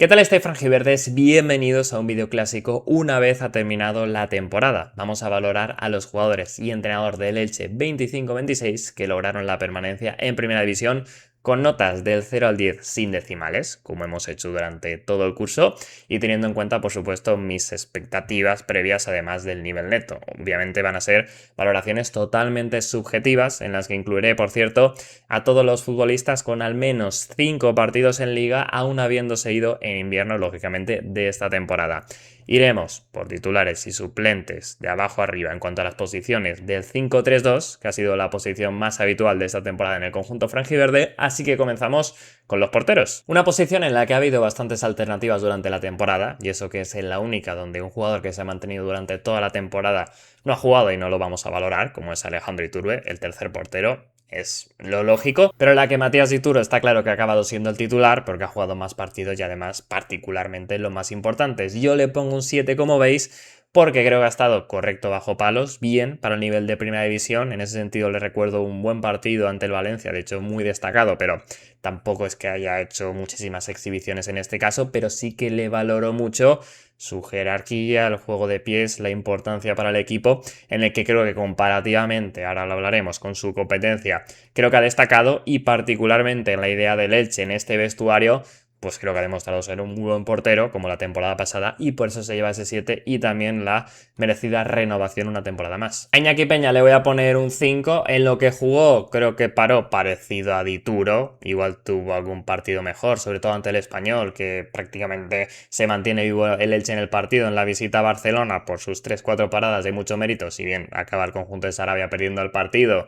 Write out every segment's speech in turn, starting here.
¿Qué tal estáis, franjiverdes? Bienvenidos a un vídeo clásico una vez ha terminado la temporada. Vamos a valorar a los jugadores y entrenador del Elche 25-26 que lograron la permanencia en Primera División con notas del 0 al 10 sin decimales, como hemos hecho durante todo el curso, y teniendo en cuenta, por supuesto, mis expectativas previas además del nivel neto. Obviamente van a ser valoraciones totalmente subjetivas, en las que incluiré, por cierto, a todos los futbolistas con al menos 5 partidos en liga, aún habiéndose ido en invierno, lógicamente, de esta temporada. Iremos por titulares y suplentes de abajo arriba en cuanto a las posiciones del 5-3-2, que ha sido la posición más habitual de esta temporada en el conjunto franjiverde, así que comenzamos con los porteros. Una posición en la que ha habido bastantes alternativas durante la temporada, y eso que es la única donde un jugador que se ha mantenido durante toda la temporada no ha jugado y no lo vamos a valorar, como es Alejandro Iturbe, el tercer portero. Es lo lógico, pero en la que Matías Dituro está claro que ha acabado siendo el titular porque ha jugado más partidos y además particularmente los más importantes. Yo le pongo un 7 como veis porque creo que ha estado correcto bajo palos, bien para el nivel de Primera División. En ese sentido le recuerdo un buen partido ante el Valencia, de hecho muy destacado, pero tampoco es que haya hecho muchísimas exhibiciones en este caso, pero sí que le valoro mucho su jerarquía, el juego de pies, la importancia para el equipo, en el que creo que comparativamente, ahora lo hablaremos, con su competencia, creo que ha destacado, y particularmente en la idea del Elche en este vestuario, pues creo que ha demostrado ser un muy buen portero, como la temporada pasada, y por eso se lleva ese 7 y también la merecida renovación una temporada más. A Iñaki Peña le voy a poner un 5. En lo que jugó, creo que paró parecido a Dituro. Igual tuvo algún partido mejor, sobre todo ante el Español, que prácticamente se mantiene vivo el Elche en el partido en la visita a Barcelona por sus 3-4 paradas de mucho mérito, si bien acaba el conjunto de Sarabia perdiendo el partido.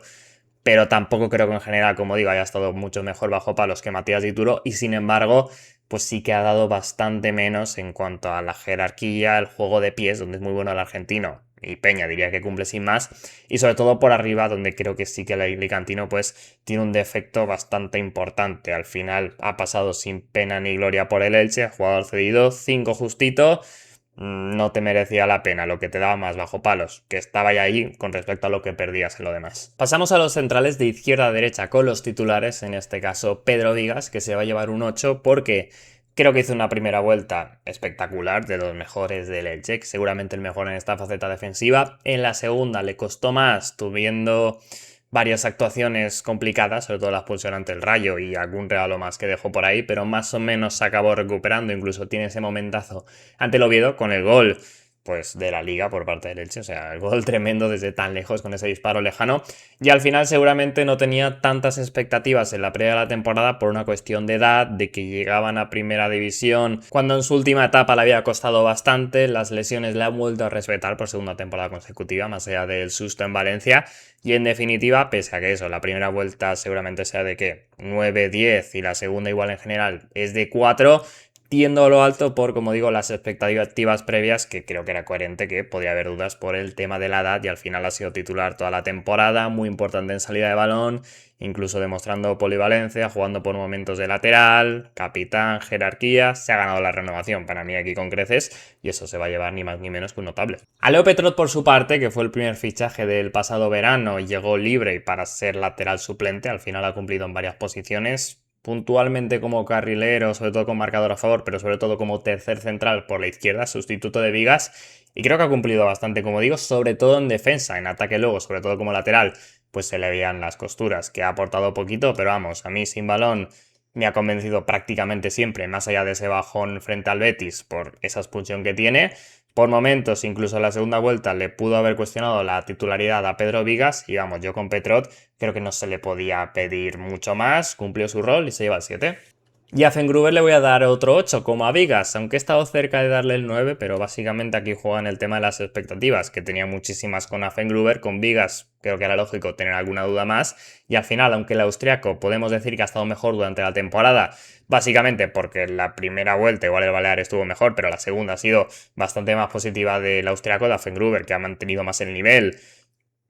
Pero tampoco creo que en general, como digo, haya estado mucho mejor bajo palos que Matías Dituro, y sin embargo, pues sí que ha dado bastante menos en cuanto a la jerarquía, el juego de pies, donde es muy bueno el argentino, y Peña diría que cumple sin más, y sobre todo por arriba, donde creo que sí que el alicantino pues tiene un defecto bastante importante. Al final ha pasado sin pena ni gloria por el Elche, jugador cedido, 5 justito. No te merecía la pena lo que te daba más bajo palos, que estaba ya ahí con respecto a lo que perdías en lo demás. Pasamos a los centrales de izquierda a derecha con los titulares, en este caso Pedro Vigas, que se va a llevar un 8 porque creo que hizo una primera vuelta espectacular, de los mejores del Elche, seguramente el mejor en esta faceta defensiva. En la segunda le costó más, tuviendo varias actuaciones complicadas, sobre todo la expulsión ante el Rayo y algún regalo más que dejó por ahí, pero más o menos se acabó recuperando, incluso tiene ese momentazo ante el Oviedo con el gol pues de la liga por parte del Elche, o sea, el gol tremendo desde tan lejos con ese disparo lejano, y al final seguramente no tenía tantas expectativas en la previa de la temporada por una cuestión de edad, de que llegaban a Primera División cuando en su última etapa le había costado bastante, las lesiones le han vuelto a respetar por segunda temporada consecutiva, más allá del susto en Valencia, y en definitiva, pese a que eso, la primera vuelta seguramente sea de que 9-10 y la segunda igual en general es de 4, tiendo a lo alto por, como digo, las expectativas previas, que creo que era coherente que podía haber dudas por el tema de la edad, y al final ha sido titular toda la temporada, muy importante en salida de balón, incluso demostrando polivalencia, jugando por momentos de lateral, capitán, jerarquía. Se ha ganado la renovación para mí aquí con creces, y eso se va a llevar ni más ni menos que un notable. A Leo Petrot, por su parte, que fue el primer fichaje del pasado verano y llegó libre para ser lateral suplente, al final ha cumplido en varias posiciones, puntualmente como carrilero, sobre todo con marcador a favor, pero sobre todo como tercer central por la izquierda, sustituto de Vigas, y creo que ha cumplido bastante, como digo, sobre todo en defensa. En ataque luego, sobre todo como lateral, pues se le veían las costuras, que ha aportado poquito, pero vamos, a mí sin balón me ha convencido prácticamente siempre, más allá de ese bajón frente al Betis por esa expulsión que tiene. Por momentos, incluso en la segunda vuelta, le pudo haber cuestionado la titularidad a Pedro Vigas, y vamos, yo con Petrot creo que no se le podía pedir mucho más, cumplió su rol y se lleva el 7. Y a Fengruber le voy a dar otro 8, como a Vigas, aunque he estado cerca de darle el 9, pero básicamente aquí juega en el tema de las expectativas, que tenía muchísimas con Fengruber. Con Vigas creo que era lógico tener alguna duda más, y al final, aunque el austriaco podemos decir que ha estado mejor durante la temporada, básicamente porque la primera vuelta igual el Balear estuvo mejor, pero la segunda ha sido bastante más positiva del austriaco, de Fengruber, que ha mantenido más el nivel,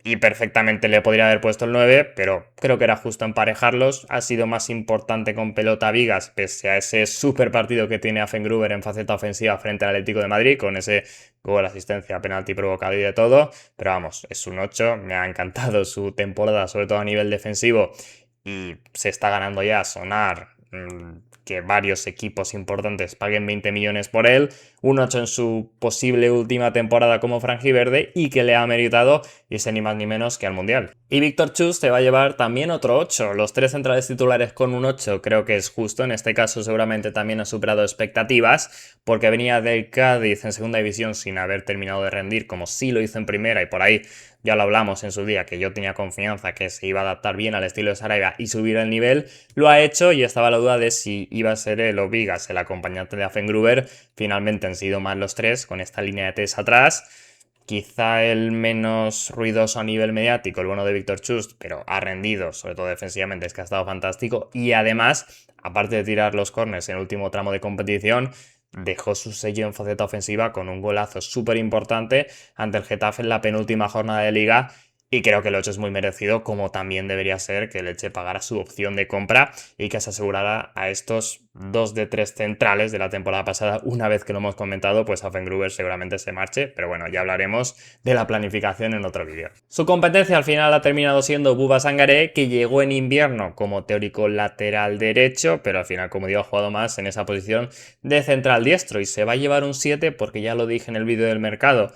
y perfectamente le podría haber puesto el 9, pero creo que era justo emparejarlos. Ha sido más importante con pelota Vigas, pese a ese super partido que tiene Fengruber en faceta ofensiva frente al Atlético de Madrid, con ese gol, asistencia, penalti provocado y de todo. Pero vamos, es un 8, me ha encantado su temporada, sobre todo a nivel defensivo, y se está ganando ya a sonar que varios equipos importantes paguen 20 millones por él, un 8 en su posible última temporada como franjiverde y que le ha meritado irse ni más ni menos que al Mundial. Y Víctor Chus te va a llevar también otro 8, los 3 centrales titulares con un 8 creo que es justo, en este caso seguramente también ha superado expectativas porque venía del Cádiz en segunda división sin haber terminado de rendir como sí lo hizo en primera y por ahí ya lo hablamos en su día, que yo tenía confianza que se iba a adaptar bien al estilo de Sarabia y subir el nivel, lo ha hecho y estaba la duda de si iba a ser él o Vigas el acompañante de Afengruber. Finalmente han sido más los tres, con esta línea de tres atrás. Quizá el menos ruidoso a nivel mediático, el bueno de Víctor Chust, pero ha rendido, sobre todo defensivamente, es que ha estado fantástico. Y además, aparte de tirar los corners en el último tramo de competición, dejó su sello en faceta ofensiva con un golazo súper importante ante el Getafe en la penúltima jornada de liga. Y creo que el 8 es muy merecido, como también debería ser que el Elche pagara su opción de compra y que se asegurara a estos 2 de 3 centrales de la temporada pasada. Una vez que lo hemos comentado, pues Afengruber seguramente se marche, pero bueno, ya hablaremos de la planificación en otro vídeo. Su competencia al final ha terminado siendo Bouba Sangaré, que llegó en invierno como teórico lateral derecho, pero al final, como digo, ha jugado más en esa posición de central diestro y se va a llevar un 7 porque ya lo dije en el vídeo del mercado.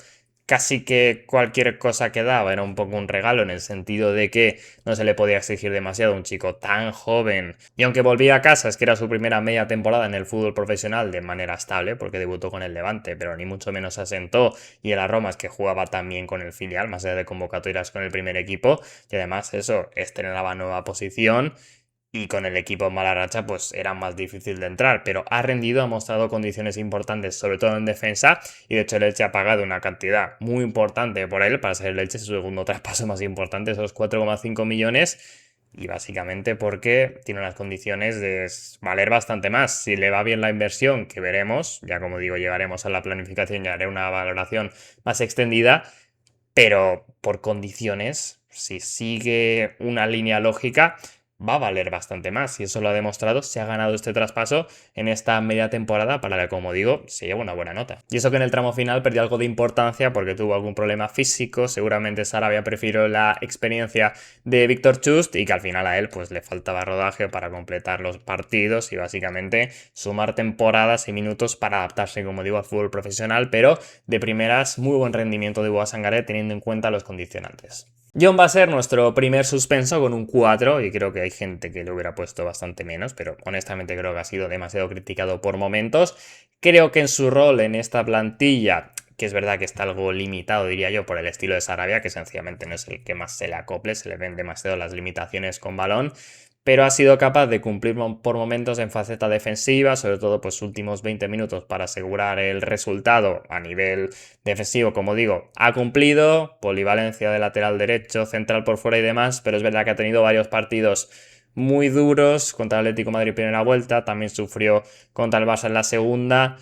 Casi que cualquier cosa que daba era un poco un regalo en el sentido de que no se le podía exigir demasiado a un chico tan joven. Y aunque volvía a casa, es que era su primera media temporada en el fútbol profesional de manera estable, porque debutó con el Levante, pero ni mucho menos se asentó. Y el Roma es que jugaba también con el filial, más allá de convocatorias con el primer equipo. Y además eso, estrenaba nueva posición. Y con el equipo en mala racha, pues era más difícil de entrar. Pero ha rendido, ha mostrado condiciones importantes, sobre todo en defensa. Y de hecho, el Elche ha pagado una cantidad muy importante por él para ser el Elche su segundo traspaso más importante, esos 4,5 millones. Y básicamente porque tiene unas condiciones de valer bastante más. Si le va bien la inversión, que veremos, ya como digo, llegaremos a la planificación y haré una valoración más extendida. Pero por condiciones, si sigue una línea lógica, va a valer bastante más y eso lo ha demostrado, se ha ganado este traspaso en esta media temporada para la que, como digo, se lleva una buena nota. Y eso que en el tramo final perdió algo de importancia porque tuvo algún problema físico, seguramente Sarabia prefirió la experiencia de Víctor Chust y que al final a él pues le faltaba rodaje para completar los partidos y básicamente sumar temporadas y minutos para adaptarse, como digo, al fútbol profesional, pero de primeras muy buen rendimiento de Bouba Sangaré teniendo en cuenta los condicionantes. John va a ser nuestro primer suspenso con un 4 y creo que hay gente que le hubiera puesto bastante menos, pero honestamente creo que ha sido demasiado criticado por momentos. Creo que en su rol en esta plantilla, que es verdad que está algo limitado, diría yo, por el estilo de Sarabia, que sencillamente no es el que más se le acople, se le ven demasiado las limitaciones con balón, pero ha sido capaz de cumplir por momentos en faceta defensiva, sobre todo pues últimos 20 minutos para asegurar el resultado a nivel defensivo, como digo, ha cumplido, polivalencia de lateral derecho, central por fuera y demás, pero es verdad que ha tenido varios partidos muy duros contra el Atlético de Madrid primera vuelta, también sufrió contra el Barça en la segunda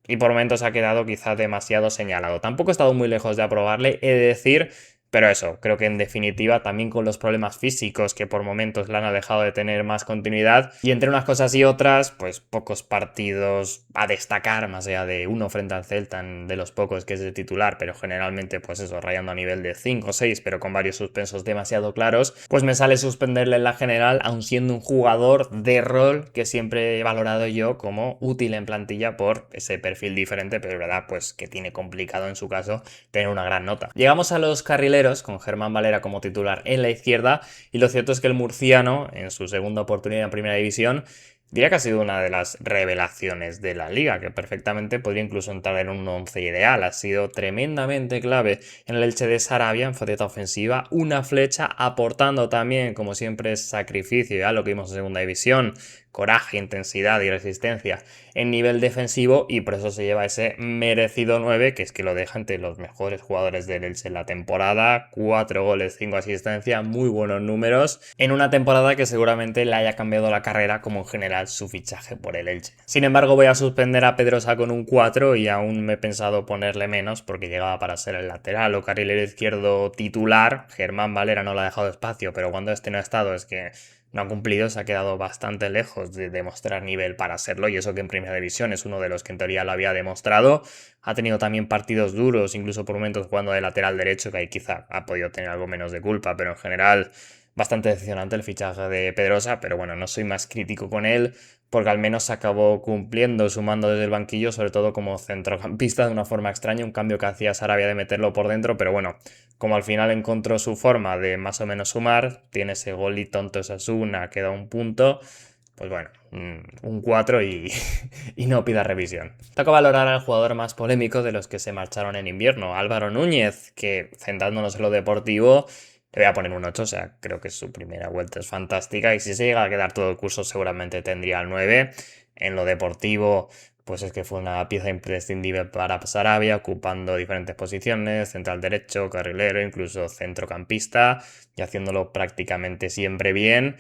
y por momentos ha quedado quizá demasiado señalado. Tampoco he estado muy lejos de aprobarle, he de decir. Pero eso, creo que en definitiva también con los problemas físicos que por momentos le han dejado de tener más continuidad y entre unas cosas y otras, pues pocos partidos a destacar, más allá de uno frente al Celta, de los pocos que es de titular, pero generalmente pues eso, rayando a nivel de 5 o 6, pero con varios suspensos demasiado claros, pues me sale suspenderle en la general, aun siendo un jugador de rol que siempre he valorado yo como útil en plantilla por ese perfil diferente, pero es verdad pues que tiene complicado en su caso tener una gran nota. Llegamos a los carrileros con Germán Valera como titular en la izquierda y lo cierto es que el murciano en su segunda oportunidad en primera división diría que ha sido una de las revelaciones de la liga, que perfectamente podría incluso entrar en un 11 ideal. Ha sido tremendamente clave en el Elche de Sarabia en faceta ofensiva, una flecha aportando también, como siempre, sacrificio, ya lo que vimos en segunda división, coraje, intensidad y resistencia en nivel defensivo y por eso se lleva ese merecido 9, que es que lo deja entre los mejores jugadores del Elche en la temporada, 4 goles, 5 asistencias, muy buenos números, en una temporada que seguramente le haya cambiado la carrera como en general su fichaje por el Elche. Sin embargo, voy a suspender a Pedrosa con un 4 y aún me he pensado ponerle menos porque llegaba para ser el lateral o carrilero izquierdo titular. Germán Valera no le ha dejado espacio, pero cuando este no ha estado es que no ha cumplido, se ha quedado bastante lejos de demostrar nivel para serlo y eso que en primera división es uno de los que en teoría lo había demostrado. Ha tenido también partidos duros, incluso por momentos jugando de lateral derecho, que ahí quizá ha podido tener algo menos de culpa, pero en general Bastante decepcionante el fichaje de Pedrosa, pero bueno, no soy más crítico con él porque al menos acabó cumpliendo, sumando desde el banquillo, sobre todo como centrocampista de una forma extraña, un cambio que hacía Sarabia de meterlo por dentro, pero bueno, como al final encontró su forma de más o menos sumar, tiene ese gol y tonto Osasuna, queda un punto, pues bueno, un 4 y no pida revisión. Toca valorar al jugador más polémico de los que se marcharon en invierno, Álvaro Núñez, que centrándonos en lo deportivo, le voy a poner un 8, o sea, creo que su primera vuelta es fantástica y si se llega a quedar todo el curso seguramente tendría el 9. En lo deportivo, pues es que fue una pieza imprescindible para Sarabia, ocupando diferentes posiciones, central derecho, carrilero, incluso centrocampista y haciéndolo prácticamente siempre bien.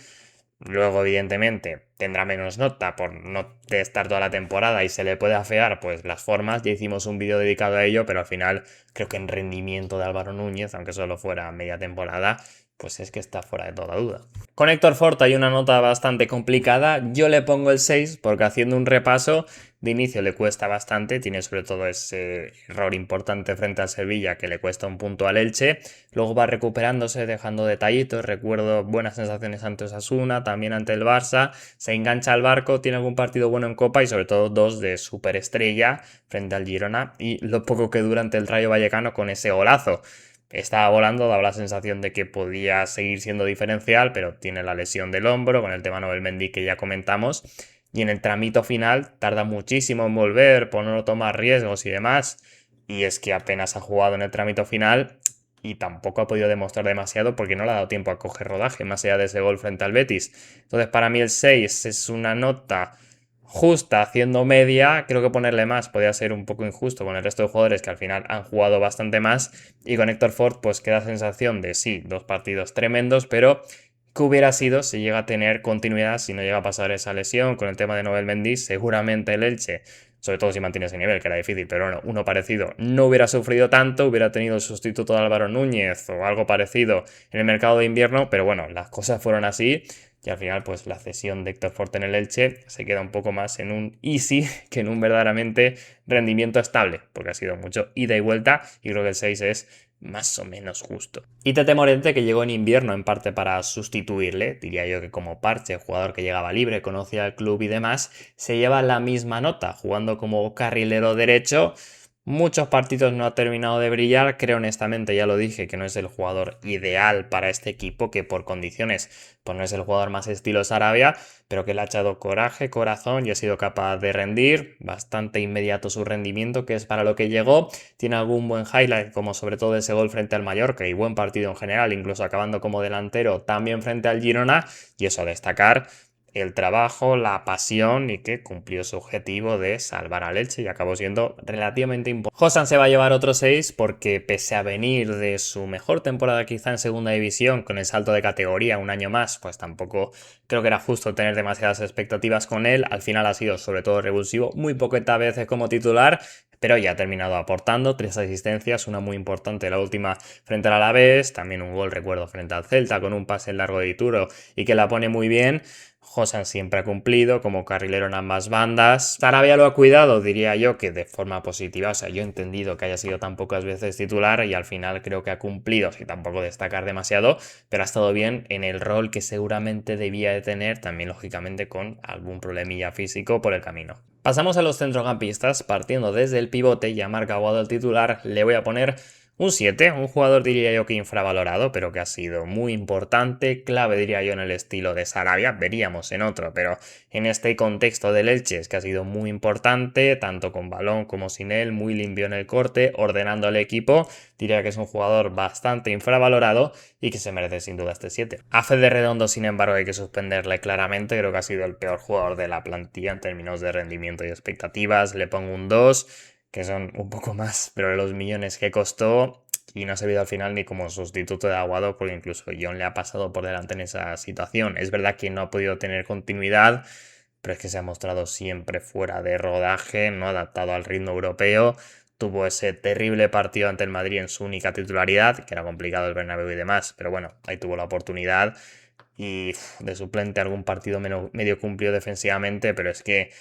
Luego, evidentemente, tendrá menos nota por no estar toda la temporada y se le puede afear pues las formas. Ya hicimos un vídeo dedicado a ello, pero al final creo que en rendimiento de Álvaro Núñez, aunque solo fuera media temporada, pues es que está fuera de toda duda. Con Héctor Fort hay una nota bastante complicada. Yo le pongo el 6 porque haciendo un repaso de inicio le cuesta bastante. Tiene sobre todo ese error importante frente al Sevilla que le cuesta un punto al Elche. Luego va recuperándose, dejando detallitos. Recuerdo buenas sensaciones ante Osasuna, también ante el Barça. Se engancha al barco, tiene algún partido bueno en Copa y sobre todo dos de superestrella frente al Girona. Y lo poco que dura ante el Rayo Vallecano con ese golazo. Estaba volando, daba la sensación de que podía seguir siendo diferencial, pero tiene la lesión del hombro con el tema Nobel Mendy que ya comentamos. Y en el tramito final tarda muchísimo en volver, por no tomar riesgos y demás. Y es que apenas ha jugado en el trámite final y tampoco ha podido demostrar demasiado porque no le ha dado tiempo a coger rodaje, más allá de ese gol frente al Betis. Entonces, para mí el 6 es una nota justa haciendo media. Creo que ponerle más podría ser un poco injusto con el resto de jugadores que al final han jugado bastante más. Y con Héctor Fort, pues queda sensación de sí, dos partidos tremendos, pero ¿qué hubiera sido si llega a tener continuidad, si no llega a pasar esa lesión con el tema de Nobel Mendy? Seguramente el Elche, sobre todo si mantiene ese nivel, que era difícil, pero bueno, uno parecido, no hubiera sufrido tanto, hubiera tenido el sustituto de Álvaro Núñez o algo parecido en el mercado de invierno, pero bueno, las cosas fueron así y al final pues la cesión de Héctor Fort en el Elche se queda un poco más en un easy que en un verdaderamente rendimiento estable, porque ha sido mucho ida y vuelta y creo que el 6 es más o menos justo. Y Tete Morente, que llegó en invierno en parte para sustituirle, diría yo que como parche, jugador que llegaba libre, conocía al club y demás, se lleva la misma nota, jugando como carrilero derecho. Muchos partidos no ha terminado de brillar, creo honestamente, ya lo dije, que no es el jugador ideal para este equipo, que por condiciones pues no es el jugador más estilo Sarabia, pero que le ha echado coraje, corazón y ha sido capaz de rendir, bastante inmediato su rendimiento, que es para lo que llegó, tiene algún buen highlight, como sobre todo ese gol frente al Mallorca y buen partido en general, incluso acabando como delantero también frente al Girona, y eso a destacar el trabajo, la pasión y que cumplió su objetivo de salvar a Elche y acabó siendo relativamente importante. Josan se va a llevar otro 6 porque pese a venir de su mejor temporada quizá en segunda división con el salto de categoría un año más, pues tampoco creo que era justo tener demasiadas expectativas con él. Al final ha sido sobre todo revulsivo, muy poquitas veces como titular, pero ya ha terminado aportando 3 asistencias, una muy importante, la última frente al Alavés, también un gol recuerdo frente al Celta con un pase en largo de Ituro y que la pone muy bien. Josan siempre ha cumplido como carrilero en ambas bandas. Sarabia lo ha cuidado, diría yo, que de forma positiva. O sea, yo he entendido que haya sido tan pocas veces titular y al final creo que ha cumplido, sin tampoco destacar demasiado, pero ha estado bien en el rol que seguramente debía de tener, también lógicamente con algún problemilla físico por el camino. Pasamos a los centrocampistas, partiendo desde el pivote, ya marca Aguado el titular, le voy a poner un 7, un jugador diría yo que infravalorado, pero que ha sido muy importante, clave diría yo en el estilo de Sarabia, veríamos en otro, pero en este contexto del Elche es que ha sido muy importante, tanto con balón como sin él, muy limpio en el corte, ordenando al equipo, diría que es un jugador bastante infravalorado y que se merece sin duda este 7. A Fede Redondo, sin embargo, hay que suspenderle claramente, creo que ha sido el peor jugador de la plantilla en términos de rendimiento y expectativas, le pongo un 2, que son un poco más, pero los millones que costó y no ha servido al final ni como sustituto de Aguado porque incluso John le ha pasado por delante en esa situación. Es verdad que no ha podido tener continuidad, pero es que se ha mostrado siempre fuera de rodaje, no adaptado al ritmo europeo. Tuvo ese terrible partido ante el Madrid en su única titularidad, que era complicado el Bernabéu y demás, pero bueno, ahí tuvo la oportunidad y de suplente algún partido medio cumplió defensivamente, pero es que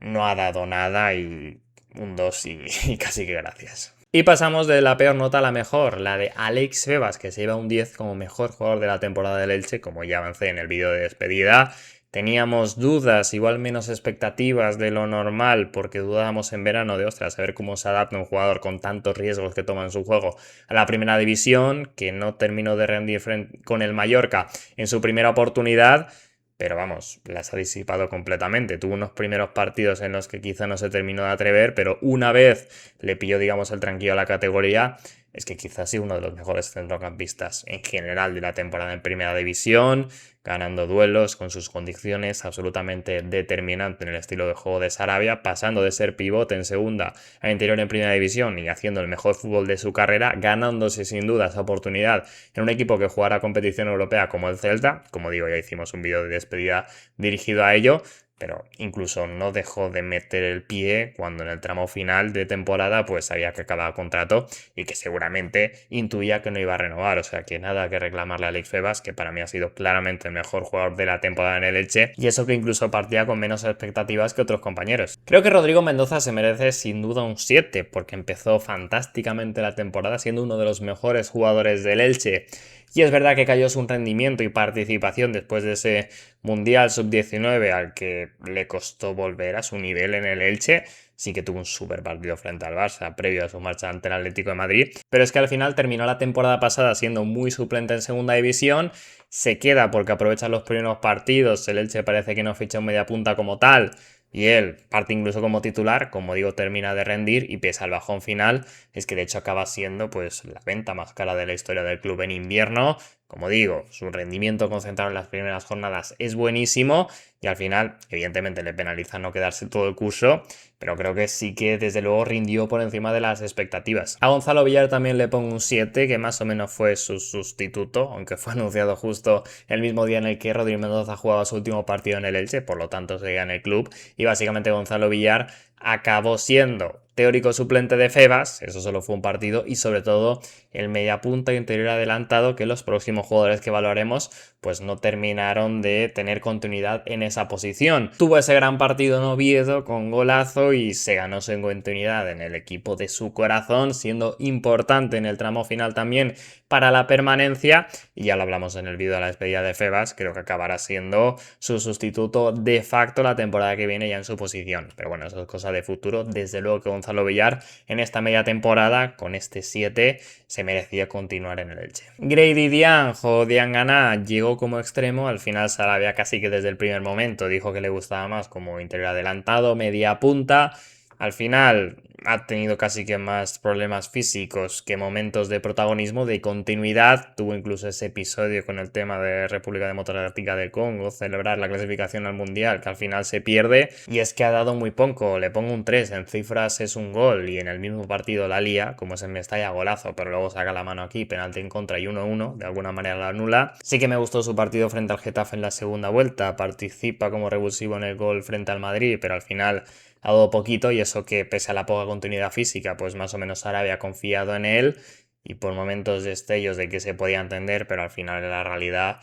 no ha dado nada y un 2 y casi que gracias. Y pasamos de la peor nota a la mejor, la de Alex Febas, que se lleva un 10 como mejor jugador de la temporada del Elche, como ya avancé en el vídeo de despedida. Teníamos dudas, igual menos expectativas de lo normal, porque dudábamos en verano de, ostras, a ver cómo se adapta un jugador con tantos riesgos que toma en su juego a la primera división, que no terminó de rendir con el Mallorca en su primera oportunidad. Pero vamos, las ha disipado completamente. Tuvo unos primeros partidos en los que quizá no se terminó de atrever, pero una vez le pilló, digamos, el tranquillo a la categoría, es que quizás sí uno de los mejores centrocampistas en general de la temporada en primera división, ganando duelos con sus condiciones, absolutamente determinante en el estilo de juego de Sarabia, pasando de ser pivote en segunda a interior en primera división y haciendo el mejor fútbol de su carrera, ganándose sin duda esa oportunidad en un equipo que jugará competición europea como el Celta. Como digo, ya hicimos un vídeo de despedida dirigido a ello, pero incluso no dejó de meter el pie cuando en el tramo final de temporada pues sabía que acababa contrato y que seguramente intuía que no iba a renovar, o sea que nada que reclamarle a Alex Febas, que para mí ha sido claramente el mejor jugador de la temporada en el Elche, y eso que incluso partía con menos expectativas que otros compañeros. Creo que Rodrigo Mendoza se merece sin duda un 7, porque empezó fantásticamente la temporada siendo uno de los mejores jugadores del Elche. Y es verdad que cayó su rendimiento y participación después de ese Mundial Sub-19 al que le costó volver a su nivel en el Elche. Sí que tuvo un super partido frente al Barça previo a su marcha ante el Atlético de Madrid, pero es que al final terminó la temporada pasada siendo muy suplente en segunda división, se queda porque aprovecha los primeros partidos, el Elche parece que no ficha un mediapunta como tal, y él parte incluso como titular, como digo, termina de rendir y pese al bajón final, es que de hecho acaba siendo pues la venta más cara de la historia del club en invierno. Como digo, su rendimiento concentrado en las primeras jornadas es buenísimo y al final, evidentemente, le penaliza no quedarse todo el curso, pero creo que sí que desde luego rindió por encima de las expectativas. A Gonzalo Villar también le pongo un 7, que más o menos fue su sustituto, aunque fue anunciado justo el mismo día en el que Rodrigo Mendoza jugaba su último partido en el Elche, por lo tanto seguía en el club, y básicamente Gonzalo Villar acabó siendo teórico suplente de Febas, eso solo fue un partido, y sobre todo el mediapunta interior adelantado que los próximos jugadores que valoremos pues no terminaron de tener continuidad en esa posición. Tuvo ese gran partido en Oviedo con golazo y se ganó su continuidad en el equipo de su corazón, siendo importante en el tramo final también para la permanencia, y ya lo hablamos en el vídeo de la despedida de Febas, creo que acabará siendo su sustituto de facto la temporada que viene ya en su posición, pero bueno, eso es cosa de futuro. Desde luego que Gonzalo Villar en esta media temporada con este 7 se merecía continuar en el Elche. Grady Diang o Diangana llegó como extremo, al final Sarabia casi que desde el primer momento dijo que le gustaba más como interior adelantado, media punta. Al final ha tenido casi que más problemas físicos que momentos de protagonismo, de continuidad. Tuvo incluso ese episodio con el tema de República Democrática del Congo, celebrar la clasificación al Mundial, que al final se pierde. Y es que ha dado muy poco, le pongo un 3, en cifras es un gol y en el mismo partido la lía, como es en Mestalla, golazo, pero luego saca la mano aquí, penalti en contra y 1-1, de alguna manera la anula. Sí que me gustó su partido frente al Getafe en la segunda vuelta, participa como revulsivo en el gol frente al Madrid, pero al final ha dado poquito y eso que pese a la poca continuidad física, pues más o menos Sarabia ha confiado en él y por momentos destellos de que se podía entender, pero al final en la realidad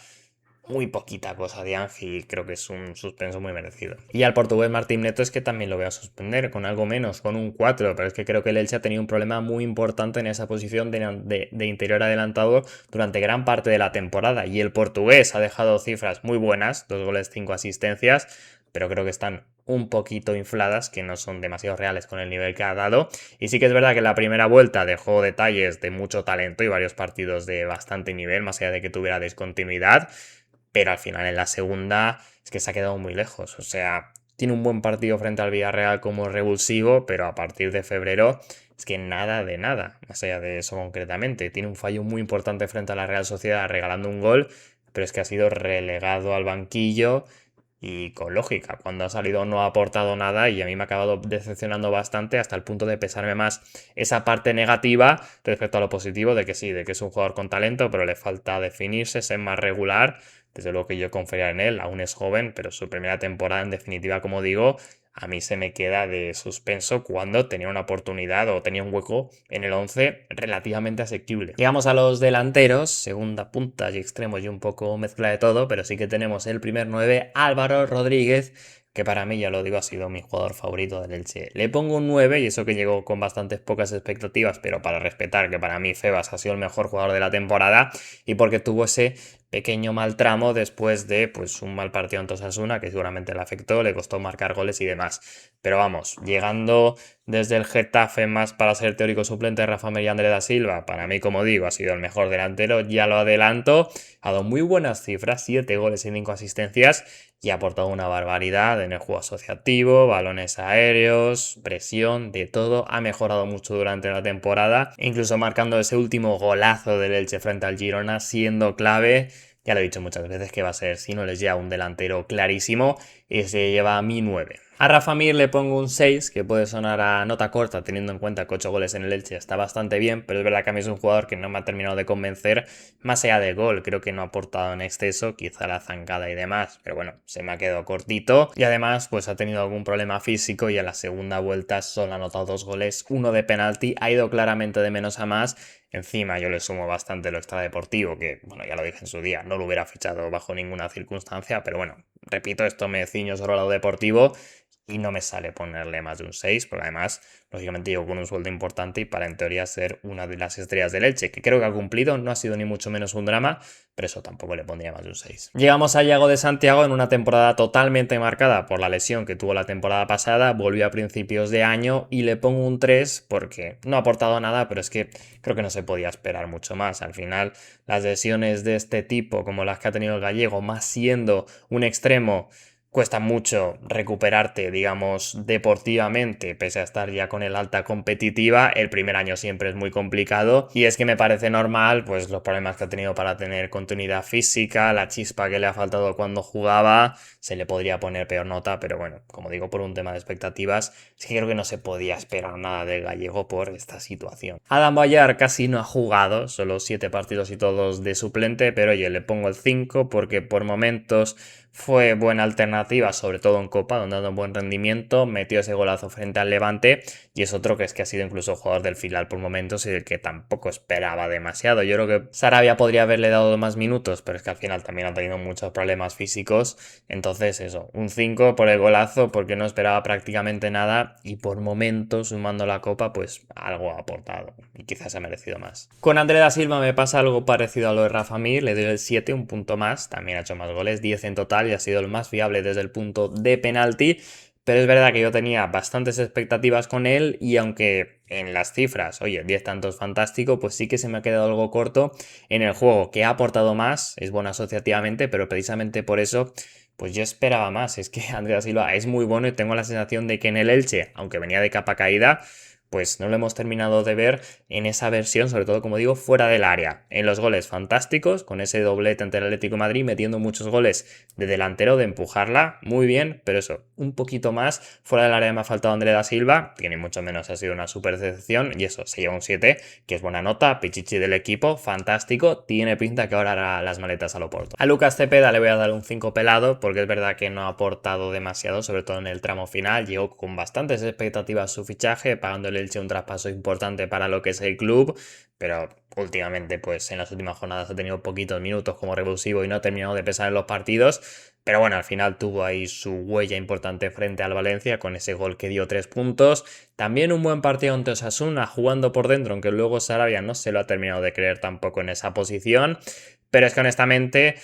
muy poquita cosa de Ángel y creo que es un suspenso muy merecido. Y al portugués Martín Neto es que también lo voy a suspender con algo menos, con un 4, pero es que creo que el Elche ha tenido un problema muy importante en esa posición de interior adelantado durante gran parte de la temporada y el portugués ha dejado cifras muy buenas, 2 goles, 5 asistencias, pero creo que están un poquito infladas, que no son demasiado reales con el nivel que ha dado. Y sí que es verdad que en la primera vuelta dejó detalles de mucho talento y varios partidos de bastante nivel, más allá de que tuviera discontinuidad, pero al final en la segunda es que se ha quedado muy lejos. O sea, tiene un buen partido frente al Villarreal como revulsivo, pero a partir de febrero es que nada de nada, más allá de eso concretamente. Tiene un fallo muy importante frente a la Real Sociedad regalando un gol, pero es que ha sido relegado al banquillo y con lógica. Cuando ha salido no ha aportado nada y a mí me ha acabado decepcionando bastante hasta el punto de pesarme más esa parte negativa respecto a lo positivo de que sí, de que es un jugador con talento, pero le falta definirse, ser más regular. Desde luego que yo confiaría en él, aún es joven, pero su primera temporada en definitiva, como digo, a mí se me queda de suspenso cuando tenía una oportunidad o tenía un hueco en el 11 relativamente asequible. Llegamos a los delanteros, segunda punta y extremos y un poco mezcla de todo, pero sí que tenemos el primer 9, Álvaro Rodríguez, que para mí, ya lo digo, ha sido mi jugador favorito del Elche. Le pongo un 9 y eso que llegó con bastantes pocas expectativas, pero para respetar que para mí Febas ha sido el mejor jugador de la temporada y porque tuvo ese pequeño mal tramo después de pues un mal partido ante Osasuna que seguramente le afectó, le costó marcar goles y demás. Pero vamos, llegando desde el Getafe más para ser teórico suplente de Rafa Mir y André da Silva, para mí, como digo, ha sido el mejor delantero, ya lo adelanto, ha dado muy buenas cifras, 7 goles y 5 asistencias y ha aportado una barbaridad en el juego asociativo, balones aéreos, presión, de todo, ha mejorado mucho durante la temporada, incluso marcando ese último golazo del Elche frente al Girona, siendo clave. Ya lo he dicho muchas veces que va a ser, si no les lleva un delantero clarísimo, y se lleva a mi 9. A Rafa Mir le pongo un 6, que puede sonar a nota corta, teniendo en cuenta que 8 goles en el Elche está bastante bien, pero es verdad que a mí es un jugador que no me ha terminado de convencer, más allá de gol, creo que no ha aportado en exceso, quizá la zancada y demás, pero bueno, se me ha quedado cortito, y además pues ha tenido algún problema físico y en la segunda vuelta solo ha anotado 2 goles, uno de penalti, ha ido claramente de menos a más. Encima yo le sumo bastante lo extradeportivo, que bueno, ya lo dije en su día, no lo hubiera fichado bajo ninguna circunstancia, pero bueno, repito, esto me ciño sobre lo deportivo y no me sale ponerle más de un 6, porque además, lógicamente, llego con un sueldo importante y para en teoría ser una de las estrellas del Elche, que creo que ha cumplido, no ha sido ni mucho menos un drama, pero eso tampoco le pondría más de un 6. Llegamos a Yago de Santiago en una temporada totalmente marcada por la lesión que tuvo la temporada pasada, volvió a principios de año y le pongo un 3 porque no ha aportado nada, pero es que creo que no se podía esperar mucho más. Al final, las lesiones de este tipo, como las que ha tenido el gallego, más siendo un extremo, cuesta mucho recuperarte, digamos, deportivamente, pese a estar ya con el alta competitiva. El primer año siempre es muy complicado y es que me parece normal, pues los problemas que ha tenido para tener continuidad física, la chispa que le ha faltado cuando jugaba, se le podría poner peor nota, pero bueno, como digo, por un tema de expectativas, es que creo que no se podía esperar nada del gallego por esta situación. Adam Boyar casi no ha jugado, solo 7 partidos y todos de suplente, pero oye, le pongo el 5 porque por momentos fue buena alternativa, sobre todo en Copa, donde ha dado un buen rendimiento, metió ese golazo frente al Levante y es otro que es que ha sido incluso jugador del filial por momentos y del que tampoco esperaba demasiado. Yo creo que Sarabia podría haberle dado más minutos, pero es que al final también ha tenido muchos problemas físicos, entonces eso, un 5 por el golazo porque no esperaba prácticamente nada y por momentos, sumando la Copa, pues algo ha aportado y quizás ha merecido más. Con André da Silva me pasa algo parecido a lo de Rafa Mir, le doy el 7, un punto más, también ha hecho más goles, 10 en total y ha sido el más fiable desde el punto de penalti, pero es verdad que yo tenía bastantes expectativas con él y aunque en las cifras, oye, 10 tantos fantástico, pues sí que se me ha quedado algo corto en el juego, que ha aportado más, es bueno asociativamente, pero precisamente por eso pues yo esperaba más. Es que André Silva es muy bueno y tengo la sensación de que en el Elche, aunque venía de capa caída, pues no lo hemos terminado de ver en esa versión, sobre todo, como digo, fuera del área. En los goles fantásticos, con ese doblete ante el Atlético de Madrid, metiendo muchos goles de delantero, de empujarla, muy bien, pero eso, un poquito más. Fuera del área me ha faltado André da Silva, que ni mucho menos ha sido una super decepción, y eso, se lleva un 7, que es buena nota, pichichi del equipo, fantástico, tiene pinta que ahora hará las maletas al Oporto. A Lucas Cepeda le voy a dar un 5 pelado, porque es verdad que no ha aportado demasiado, sobre todo en el tramo final, llegó con bastantes expectativas su fichaje, pagándole el Elche un traspaso importante para lo que es el club, pero últimamente pues en las últimas jornadas ha tenido poquitos minutos como revulsivo y no ha terminado de pesar en los partidos, pero bueno, al final tuvo ahí su huella importante frente al Valencia con ese gol que dio 3 puntos, también un buen partido ante Osasuna jugando por dentro, aunque luego Sarabia no se lo ha terminado de creer tampoco en esa posición, pero es que honestamente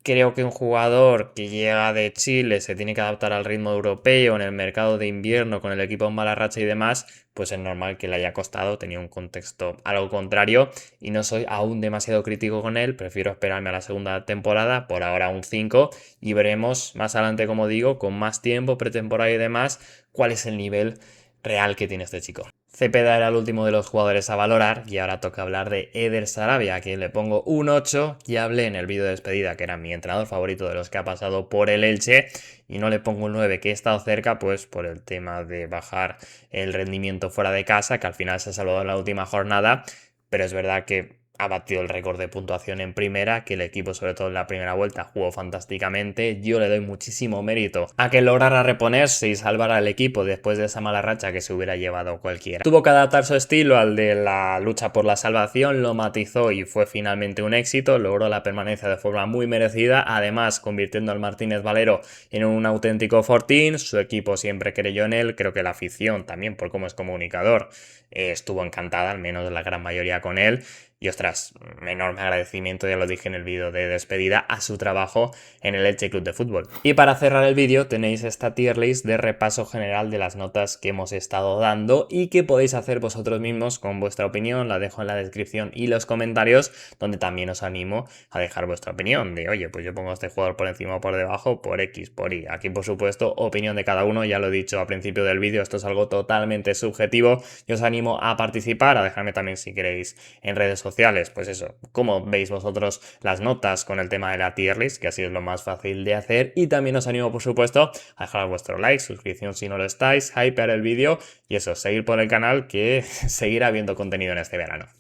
creo que un jugador que llega de Chile se tiene que adaptar al ritmo europeo en el mercado de invierno con el equipo en mala racha y demás, pues es normal que le haya costado, tenía un contexto algo contrario y no soy aún demasiado crítico con él, prefiero esperarme a la segunda temporada, por ahora un 5 y veremos más adelante, como digo, con más tiempo, pretemporada y demás, cuál es el nivel real que tiene este chico. Cepeda era el último de los jugadores a valorar y ahora toca hablar de Eder Sarabia, a quien le pongo un 8. Ya hablé en el vídeo de despedida que era mi entrenador favorito de los que ha pasado por el Elche y no le pongo un 9, que he estado cerca pues por el tema de bajar el rendimiento fuera de casa, que al final se ha salvado en la última jornada, pero es verdad que ha batido el récord de puntuación en primera, que el equipo, sobre todo en la primera vuelta, jugó fantásticamente. Yo le doy muchísimo mérito a que lograra reponerse y salvar al equipo después de esa mala racha que se hubiera llevado cualquiera. Tuvo que adaptar su estilo al de la lucha por la salvación, lo matizó y fue finalmente un éxito, logró la permanencia de forma muy merecida, además convirtiendo al Martínez Valero en un auténtico fortín. Su equipo siempre creyó en él, creo que la afición también, por cómo es comunicador, estuvo encantada, al menos la gran mayoría, con él. Y ostras, un enorme agradecimiento, ya lo dije en el vídeo de despedida, a su trabajo en el Elche Club de Fútbol. Y para cerrar el vídeo tenéis esta tier list de repaso general de las notas que hemos estado dando y que podéis hacer vosotros mismos con vuestra opinión. La dejo en la descripción y los comentarios, donde también os animo a dejar vuestra opinión de, oye, pues yo pongo a este jugador por encima o por debajo, por X, por Y. Aquí, por supuesto, opinión de cada uno, ya lo he dicho al principio del vídeo, esto es algo totalmente subjetivo y os animo a participar, a dejarme también si queréis en redes sociales, pues eso, cómo veis vosotros las notas con el tema de la tier list, que así es lo más fácil de hacer. Y también os animo, por supuesto, a dejar vuestro like, suscripción si no lo estáis, hypear el vídeo y eso, seguir por el canal, que seguirá habiendo contenido en este verano.